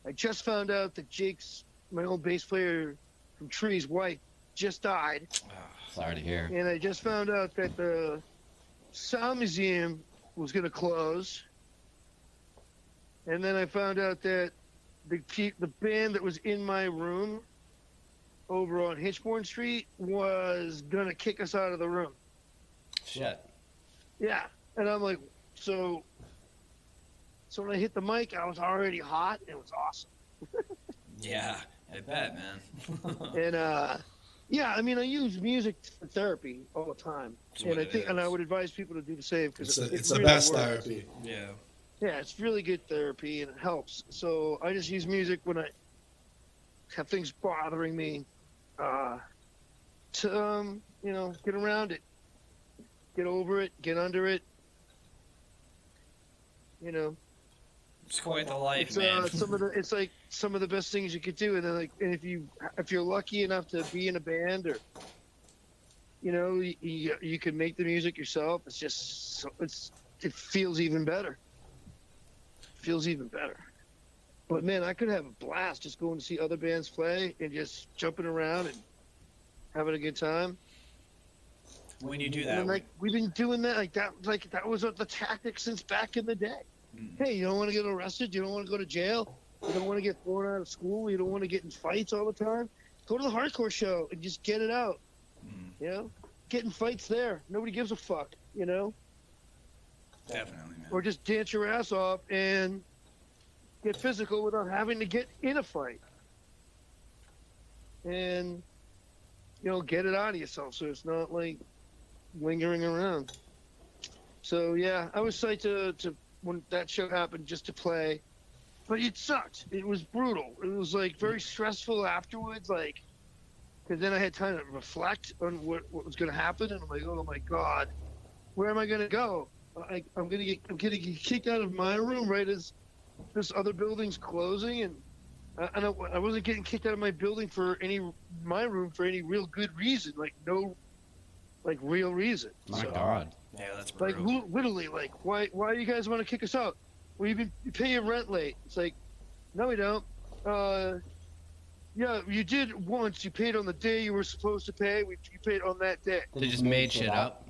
I just found out that Jake's, my old bass player from Tree's wife, just died. Sorry to hear. And I just found out that the Sound Museum was going to close. And then I found out that the band that was in my room over on Hitchborn Street was going to kick us out of the room. Shit. Yeah. And I'm like, so when I hit the mic, I was already hot. It was awesome. Yeah, I bet, man. And, yeah, I mean, I use music for therapy all the time. And I would advise people to do the same, because it's really the best works. therapy. Yeah. Yeah, it's really good therapy, and it helps. So I just use music when I have things bothering me to, get around it, get over it, get under it. You know, It's quite the life, it's man. it's like some of the best things you could do. And then, and if you're lucky enough to be in a band, or you can make the music yourself. It's just it feels even better. Feels even better. But man, I could have a blast just going to see other bands play and just jumping around and having a good time. When you do that, And like, we've been doing that, that was the tactic since back in the day. Hey, you don't want to get arrested, you don't want to go to jail, you don't want to get thrown out of school, you don't want to get in fights all the time, go to the hardcore show and just get it out. Get in fights there, nobody gives a fuck. Definitely, man. Or just dance your ass off and get physical without having to get in a fight. And, get it out of yourself so it's not like lingering around. So, yeah, I was psyched to when that show happened, just to play. But it sucked. It was brutal. It was, like, very stressful afterwards, like, because then I had time to reflect on what was going to happen. And I'm like, oh, my God, where am I going to go? I'm gonna get kicked out of my room right as this other building's closing, and I wasn't getting kicked out of my room for any real good reason. Like, no like real reason. My God. Yeah, that's Like brutal. literally, like why do you guys want to kick us out? You pay your rent late. It's like, no, we don't. Yeah, you did once. You paid on the day you were supposed to pay. You paid on that day. They just made shit up.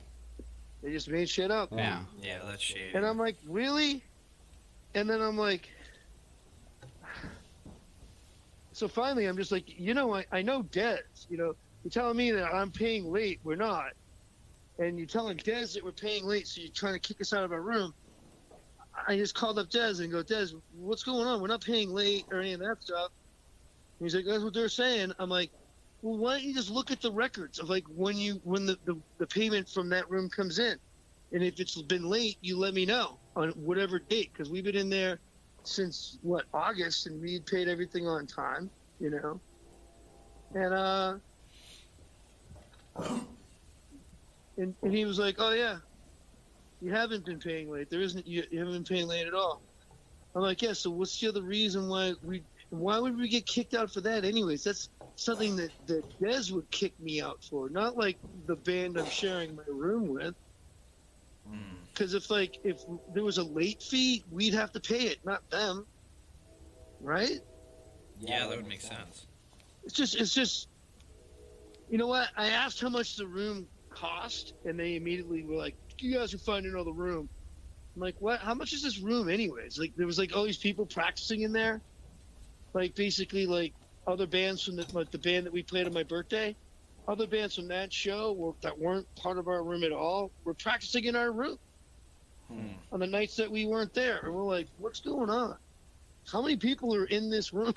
They just made shit up. Yeah. Yeah, that's shady. And I'm like, really? And then I'm like, so finally I'm just like, I know Des. You're telling me that I'm paying late. We're not. And you're telling Des that we're paying late, so you're trying to kick us out of our room. I just called up Des and go, Des, what's going on? We're not paying late or any of that stuff. And he's like, that's what they're saying. I'm like, well, why don't you just look at the records of like when the payment from that room comes in, and if it's been late, you let me know on whatever date, because we've been in there since August, and we paid everything on time, and and he was like, oh yeah, you haven't been paying late. You haven't been paying late at all. I'm like, yeah. So what's the other reason why would we get kicked out for that anyways? That's something that Des would kick me out for, not like the band I'm sharing my room with. Because if there was a late fee, we'd have to pay it, not them, right? Yeah, that would make sense. It's just, you know what? I asked how much the room cost, and they immediately were like, "You guys can find another room." I'm like, "What? How much is this room, anyways?" Like, there was all these people practicing in there, basically other bands from the band that we played on my birthday. Other bands from that show that weren't part of our room at all were practicing in our room on the nights that we weren't there. And we're like, what's going on? How many people are in this room?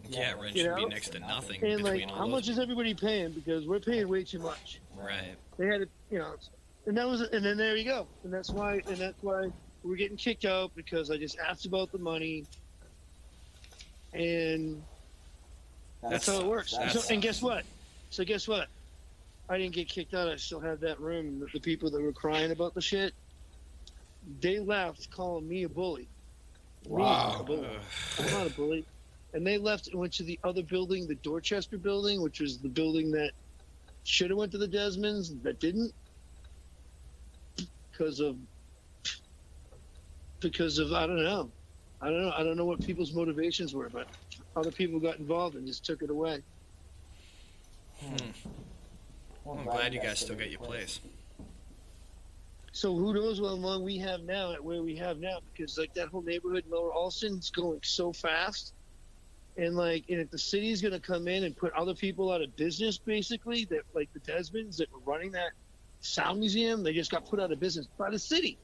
Yeah, rent should be next to nothing. And between all how much is everybody paying? Because we're paying way too much. Right. They had and then there you go. And that's why we're getting kicked out, because I just asked about the money, and that's how it works. And guess what? I didn't get kicked out. I still have that room. The people that were crying about the shit, they left calling me a bully. Wow. Me, a bully. I'm not a bully. And they left and went to the other building, the Dorchester building, which was the building that should have went to the Desmonds, that didn't, because of I don't know what people's motivations were, but other people got involved and just took it away. Well, I'm glad you guys still got your place. So who knows how long we have now at where we have now, because that whole neighborhood in Lower Alston's going so fast, and if the city's going to come in and put other people out of business, basically, that the Desmonds that were running that sound museum, they just got put out of business by the city.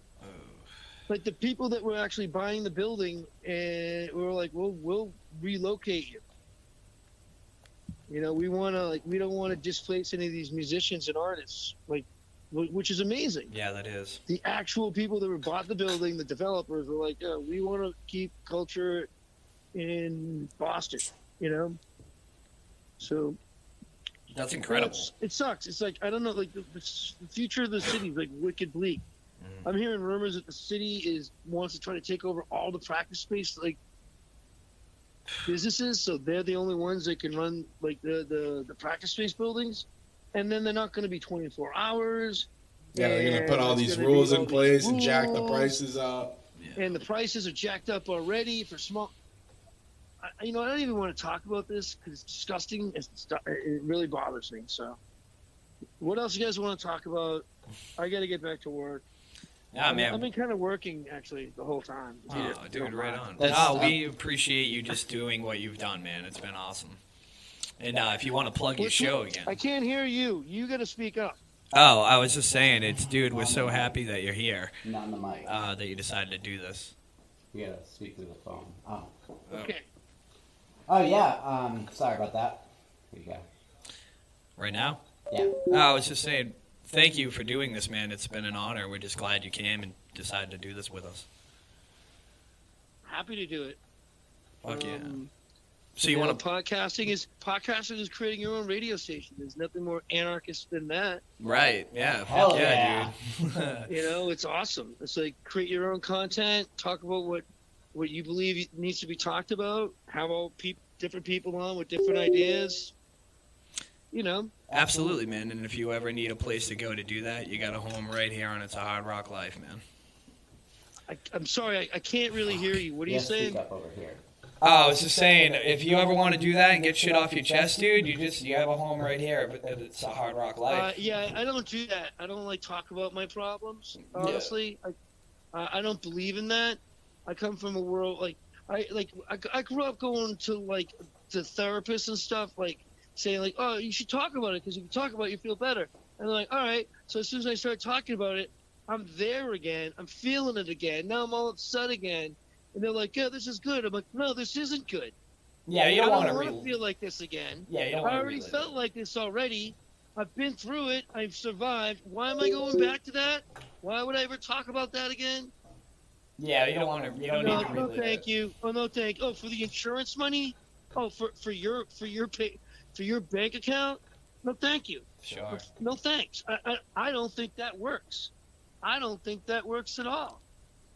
The people that were actually buying the building, and we were like, we'll relocate you. We don't want to displace any of these musicians and artists, which is amazing. Yeah, that is. The actual people that were bought the building, the developers, were like, yeah, we want to keep culture in Boston, So that's incredible. It sucks. It's I don't know, the future of the city is wicked bleak. I'm hearing rumors that the city wants to try to take over all the practice space, businesses, so they're the only ones that can run the practice space buildings, and then they're not going to be 24 hours. Yeah, they're going to put all these rules in place and jack the prices up. Yeah. And the prices are jacked up already for small. I don't even want to talk about this because it's disgusting. It really bothers me. So, what else you guys want to talk about? I got to get back to work. Yeah, man. I've been kind of working, actually, the whole time. Oh, dude, right on. We appreciate you just doing what you've done, man. It's been awesome. And if you want to plug your show again. I can't hear you. You got to speak up. Oh, I was just saying, dude, we're so happy that you're here. Not on the mic. That you decided to do this. You got to speak through the phone. Oh. Okay. Oh, yeah. Sorry about that. Here you go. Right now? Yeah. I was just saying, thank you for doing this, man. It's been an honor. We're just glad you came and decided to do this with us. Happy to do it. Fuck yeah. So you want to podcasting is creating your own radio station. There's nothing more anarchist than that. Right? Yeah. Hell fuck yeah, dude. It's awesome. It's create your own content, talk about what you believe needs to be talked about, have all different people on with different ideas. you know. Absolutely, man. And if you ever need a place to go to do that, you got a home right here on It's a Hard Rock Life, man. I'm sorry, I can't really hear you. What are you saying? Speak up over here. Oh, I was just saying, if you ever want to do that and get shit off your chest, dude, you have a home right here. But It's a Hard Rock Life. Yeah, I don't do that. I don't like talk about my problems. Honestly, I don't believe in that. I come from a world I grew up going to the therapists and stuff, saying oh, you should talk about it because if you talk about it, you feel better. And they're like, all right. So as soon as I start talking about it, I'm there again. I'm feeling it again. Now I'm all upset again. And they're like, yeah, this is good. I'm like, no, this isn't good. Yeah, you don't want to feel like this again. Yeah, you don't I already felt like this already. I've been through it. I've survived. Why am I going back to that? Why would I ever talk about that again? Yeah, you don't want to. You don't need to relive thank you. Oh, no, thank you. Oh, for the insurance money? Oh, for your bank account? No, thank you. Sure. No, thanks. I don't think that works. I don't think that works at all.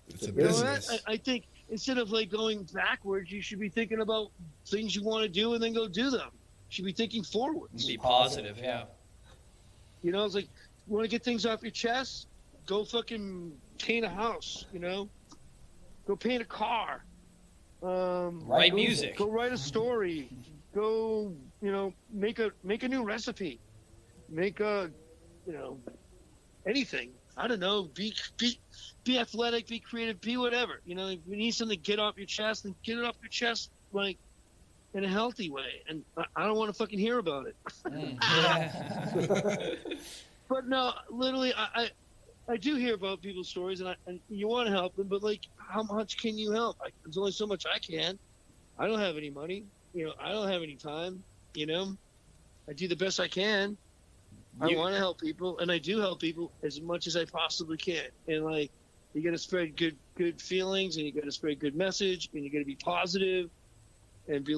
It's a business. I think instead of going backwards, you should be thinking about things you want to do and then go do them. You should be thinking forwards. Be positive, yeah. It's like, you want to get things off your chest? Go fucking paint a house, Go paint a car. Write music. Go write a story. Go, make a new recipe. Make anything. I don't know. Be athletic. Be creative. Be whatever. If you need something to get off your chest, then get it off your chest in a healthy way. And I don't want to fucking hear about it. Yeah. But no, literally, I do hear about people's stories, and you want to help them, but how much can you help? There's only so much I can. I don't have any money. I don't have any time. I do the best I can. I want to help people, and I do help people as much as I possibly can. And you got to spread good feelings, and you got to spread good message, and you got to be positive, and be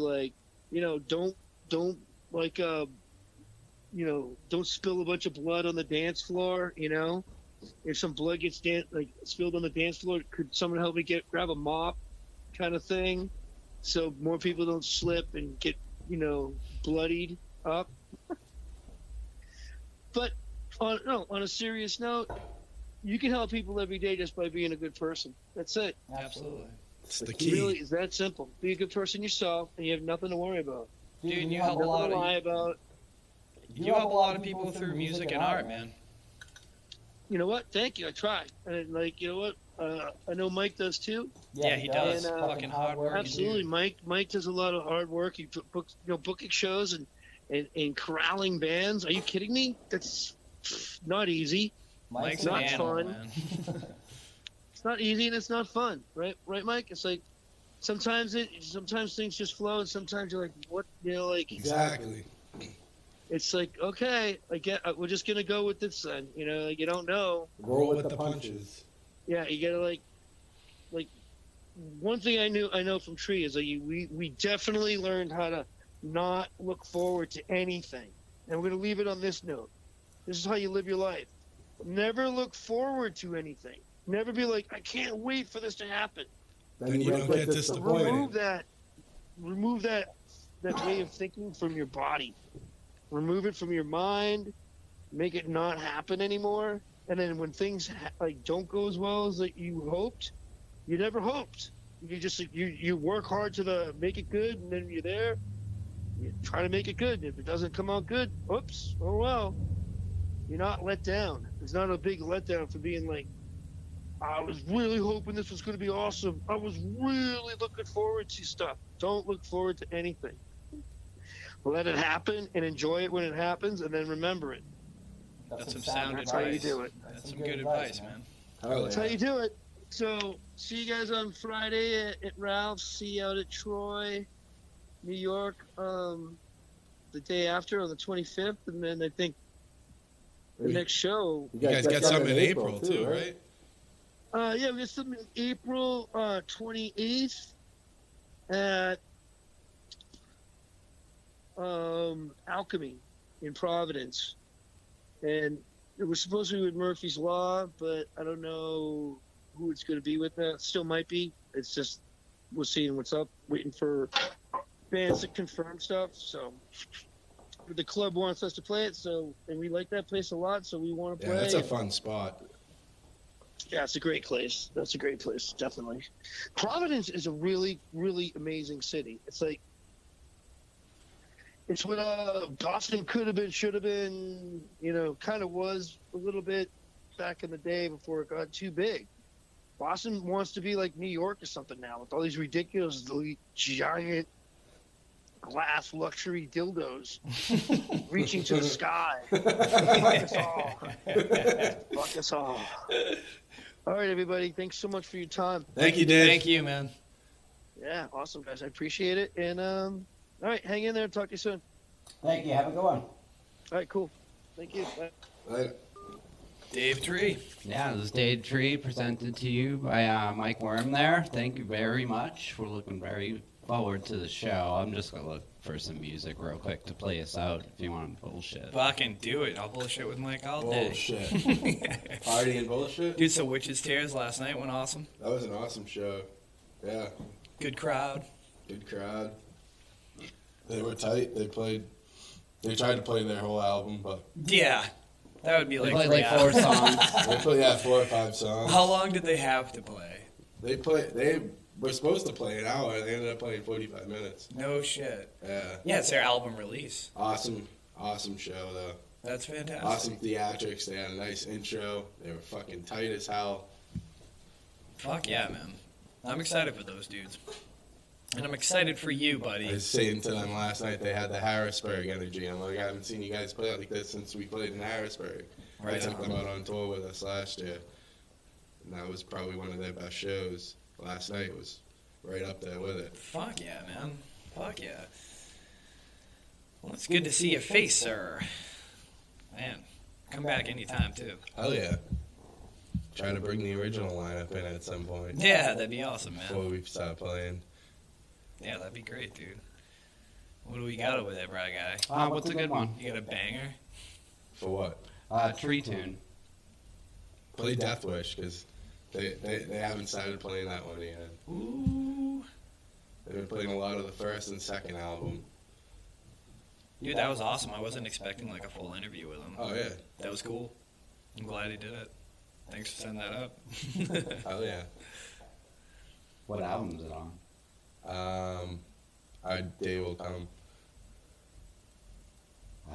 don't spill a bunch of blood on the dance floor. If some blood gets spilled on the dance floor, could someone help me grab a mop, kind of thing, so more people don't slip and get bloodied up. But on a serious note, you can help people every day just by being a good person. That's it. Absolutely. It's the key. Really, it's that simple. Be a good person yourself, and you have nothing to worry about. Dude, you help a lot of lie about. You help a lot of people through music and art, man. You know what? Thank you. I try. And you know what? I know Mike does too. Yeah, he does. And, fucking hard work. Absolutely, Mike does a lot of hard work. He booking shows and corralling bands. Are you kidding me? That's not easy. Mike's not animal, fun. Man. It's not easy and it's not fun, right, Mike? It's sometimes things just flow, and sometimes you're like, what, Exactly. It's okay, we're just gonna go with this then, you don't know. Roll with the punches. Yeah, you gotta one thing I know from Tree is we definitely learned how to not look forward to anything, and we're gonna leave it on this note. This is how you live your life. Never look forward to anything. Never be I can't wait for this to happen. Then you don't get disappointed. Remove that way of thinking from your body. Remove it from your mind. Make it not happen anymore. And then when things don't go as well as you hoped, you never hoped. You just you work hard to make it good, and then you're there. You try to make it good. If it doesn't come out good, oops, oh well. You're not let down. It's not a big letdown for being I was really hoping this was going to be awesome. I was really looking forward to stuff. Don't look forward to anything. Let it happen and enjoy it when it happens, and then remember it. That's some sound advice. That's how you do it. That's some good advice, man. That's how you do it. So, see you guys on Friday at Ralph's. See you out at Troy, New York, the day after on the 25th, and then I think the next show. You guys got something in April too, right? Yeah, we got something in April 28th at Alchemy in Providence, and it was supposed to be with Murphy's Law, but I don't know who it's going to be with. Now, still might be. It's just we're seeing what's up, waiting for bands to confirm stuff. So the club wants us to play it, and we like that place a lot, so we want to play. Yeah, that's a fun spot. Yeah, it's a great place. That's a great place, definitely. Providence is a really, really amazing city. It's like, it's what Boston could have been, should have been, kind of was a little bit back in the day before it got too big. Boston wants to be like New York or something now with all these ridiculously giant glass luxury dildos reaching to the sky. Fuck us all. Fuck us all. All right, everybody. Thanks so much for your time. Thank you, Dave. Thank you, man. Yeah, awesome, guys. I appreciate it. And, all right, hang in there. Talk to you soon. Thank you. Have a good one. All right, cool. Thank you. Bye. Later. Dave Tree. Yeah, this is Dave Tree presented to you by Mike Worm there. Thank you very much. We're looking very forward to the show. I'm just going to look for some music real quick to play us out if you want to bullshit. Fucking do it. I'll bullshit with Mike all day. Bullshit. Party and bullshit? Dude, so Witches Tears last night went awesome. That was an awesome show. Yeah. Good crowd. Good crowd. They were tight. They tried to play their whole album, but Yeah. That would be They like, played like 4 songs. they played 4 or 5 songs. How long did they have to play? They were supposed to play an hour. They ended up playing 45 minutes. No shit. Yeah. Yeah, it's their album release. Awesome show though. That's fantastic. Awesome theatrics. They had a nice intro. They were fucking tight as hell. Fuck yeah, man. I'm excited for those dudes. And I'm excited for you, buddy. I was saying to them last night they had the Harrisburg energy. I'm like, I haven't seen you guys play like this since we played in Harrisburg. I Right took on. them out on tour with us last year. And that was probably one of their best shows. Last night was right up there with it. Fuck yeah, man. Fuck yeah. Well, it's good to see your face, sir. Man, come back anytime, too. Hell yeah. Try to bring the original lineup in at some point. Yeah, that'd be awesome, Before man. we start playing. Yeah, that'd be great, dude. What do we got over there, bra guy? What's a good one? You got a banger? For what? Tree Tune. Play Death Wish, because they haven't started playing that one yet. Ooh. They've been playing a lot of the first and second album. Dude, that was awesome. I wasn't expecting like a full interview with him. Oh, yeah. That was cool. I'm glad he did it. Thanks for setting that up. Hell yeah. What album is it on? Our Day Will Come.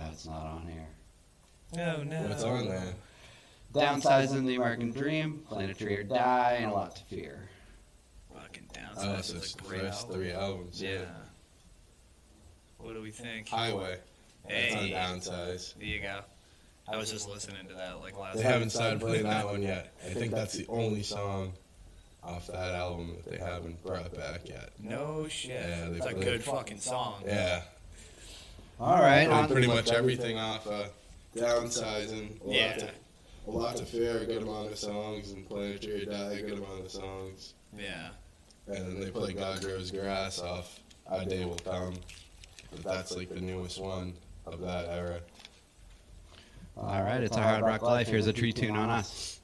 It's not on here. Oh, no. What's on there? Downsizing the American Dream, Plant a Tree or Die, and A Lot to Fear. Fucking Oh, Downside that's is the a great first album. 3 albums. Yeah. What do we think? Highway. That's on Hey, Downsize. there you go. I was just listening to that like last They night. haven't started playing that one yet. I think that's the only song off that album that they haven't brought back yet. No shit. Yeah, they It's a played- good fucking song. Yeah. All right. Played on pretty much everything off Downsizing. Yeah. A Lot to Fear, a good amount of songs, and Plant a Tree or Die, a good amount of songs. Yeah. And then they play God Grows Grass off Our Day Will Come. But that's like the newest one of that era. All right, it's a hard rock life. Here's a tree tune on us.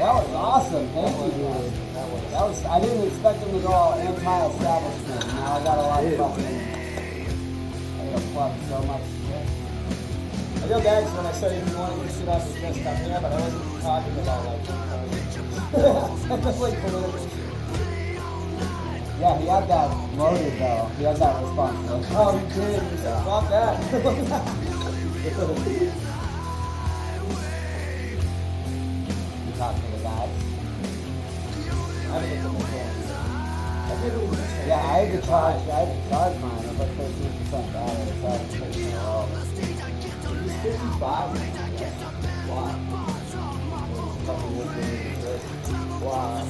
That was awesome. Thank you, dude. That was. I didn't expect them to go all anti-establishment. Now I got a lot of fucking. I got plugged so much shit. I feel bad 'cause when I said if you want to get shit off your chest, come here, but I wasn't talking about like. Just like political shit. Yeah, he had that loaded though. He had that response. Like, oh, he did. He said, fuck that. Talk to the guys. Yeah, I had to charge mine. It was like 13% battery, so I had to take it all. It's 55. Wow. Wow.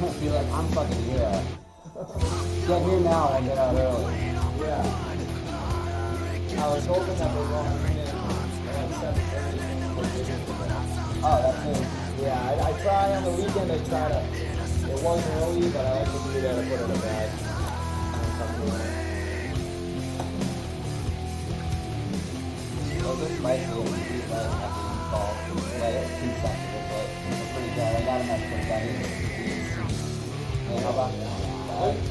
Be like, I'm fucking here. Get here now and get out early. Yeah. I was hoping that we're going in at 7:30. Oh, that's it. Yeah, I try on the weekend, I try to, it was early, but I like to do that to put it to bed. Well, this might be a pretty bad call. Like, it's consecutive, but it's pretty good. I got him at pretty bad. Hey, how about that?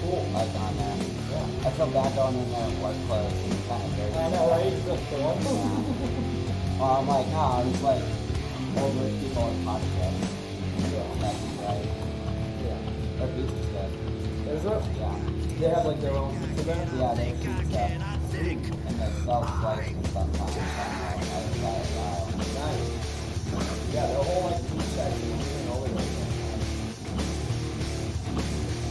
Cool. Like on there. Yeah. I feel bad going in there in work clothes and kind of dirty. I know, right? It's just cool. Yeah. Well, I'm like, no, I was like, over people in podcasts. Yeah. That's right. Yeah. Their pizza's good. Is it? Yeah. They have like their own pizza there? Yeah, they have pizza. And they sell slices sometimes. Nice. Yeah, their whole like food section is over there.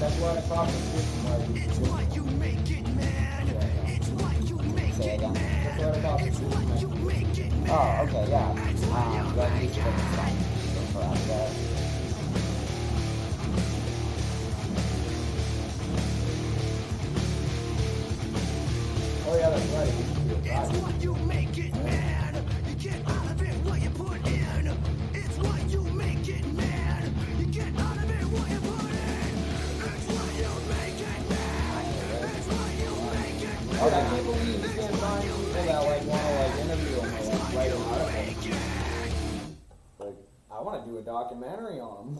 That's why the coffee is like. It's what you make it, man. It's what you make Say it, again. man. That's why the coffee is It's what you make it, man. Oh, okay, yeah. Red meat's good for some. Good for out there. Oh yeah, that's right. It used to be a It's drive. what you make it, man. You get out of it what you put in. It's what you make it, man. You get out of it what you put in. It's what you make it, man. It's what you make it, man. I can't believe you can't find people that like want to like interview them or like write an article. Like, I want to do a documentary on them.